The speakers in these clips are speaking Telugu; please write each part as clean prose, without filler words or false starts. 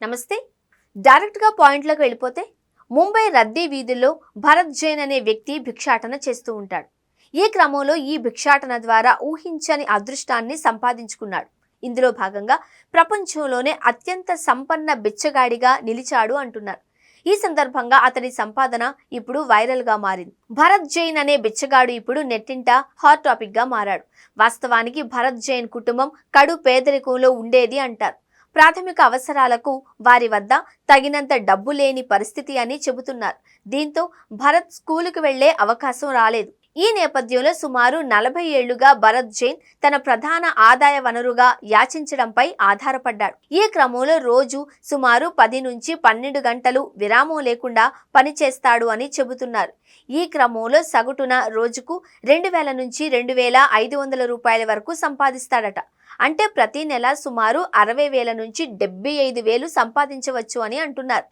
నమస్తే. డైరెక్ట్గా పాయింట్లోకి వెళ్ళిపోతే ముంబై రద్దీ వీధుల్లో భరత్ జైన్ అనే వ్యక్తి భిక్షాటన చేస్తూ ఉంటాడు. ఈ క్రమంలో ఈ భిక్షాటన ద్వారా ఊహించని అదృష్టాన్ని సంపాదించుకున్నాడు. ఇందులో భాగంగా ప్రపంచంలోనే అత్యంత సంపన్న బిచ్చగాడిగా నిలిచాడు అంటున్నారు. ఈ సందర్భంగా అతని సంపాదన ఇప్పుడు వైరల్ గా మారింది. భరత్ జైన్ అనే బిచ్చగాడు ఇప్పుడు నెట్టింట హాట్ టాపిక్ గా మారాడు. వాస్తవానికి భరత్ జైన్ కుటుంబం కడు పేదరికంలో ఉండేది అంటారు. ప్రాథమిక అవసరాలకు వారి వద్ద తగినంత డబ్బు లేని పరిస్థితి అని చెబుతున్నారు. దీంతో భరత్ స్కూలుకు వెళ్లే అవకాశం రాలేదు. ఈ నేపథ్యంలో సుమారు 40 ఏళ్లుగా భరత్ జైన్ తన ప్రధాన ఆదాయ వనరుగా యాచించడంపై ఆధారపడ్డాడు. ఈ క్రమంలో రోజు సుమారు 10 నుంచి 12 గంటలు విరామం లేకుండా పనిచేస్తాడు అని చెబుతున్నారు. ఈ క్రమంలో సగటున రోజుకు 2000 నుంచి 2500 రూపాయల వరకు సంపాదిస్తాడట. అంటే ప్రతి నెల సుమారు 60,000 నుంచి 75,000 సంపాదించవచ్చు అని అంటున్నారు.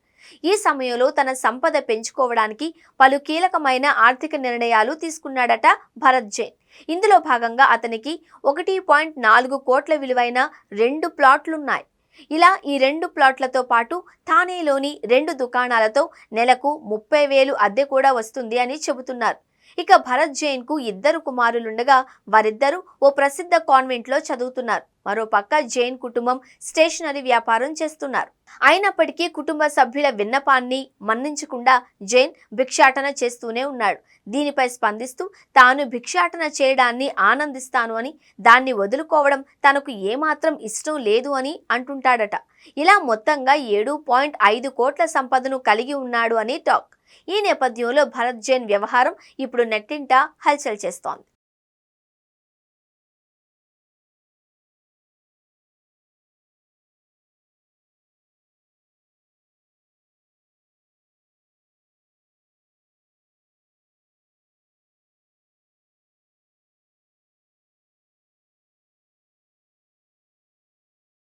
ఈ సమయంలో తన సంపద పెంచుకోవడానికి పలు కీలకమైన ఆర్థిక నిర్ణయాలు తీసుకున్నాడట భరత్ జైన్. ఇందులో భాగంగా అతనికి 1.4 కోట్ల విలువైన 2 ప్లాట్లున్నాయి. ఇలా ఈ 2 ప్లాట్లతో పాటు థానేలోని 2 దుకాణాలతో నెలకు 30,000 అద్దె కూడా వస్తుంది అని చెబుతున్నారు. ఇక భరత్ జైన్ కు 2 కుమారులుండగా వారిద్దరూ ఓ ప్రసిద్ధ కాన్వెంట్ లో చదువుతున్నారు. మరోపక్క జైన్ కుటుంబం స్టేషనరీ వ్యాపారం చేస్తున్నారు. అయినప్పటికీ కుటుంబ సభ్యుల విన్నపాన్ని మన్నించకుండా జైన్ భిక్షాటన చేస్తూనే ఉన్నాడు. దీనిపై స్పందిస్తూ తాను భిక్షాటన చేయడాన్ని ఆనందిస్తాను అని, దాన్ని వదులుకోవడం తనకు ఏమాత్రం ఇష్టం లేదు అని అంటుంటాడట. ఇలా మొత్తంగా 7.5 కోట్ల సంపదను కలిగి ఉన్నాడు అని టాక్. ఈ నేపథ్యంలో భరత్ జైన్ వ్యవహారం ఇప్పుడు నెట్టింట హల్చల్ చేస్తోంది.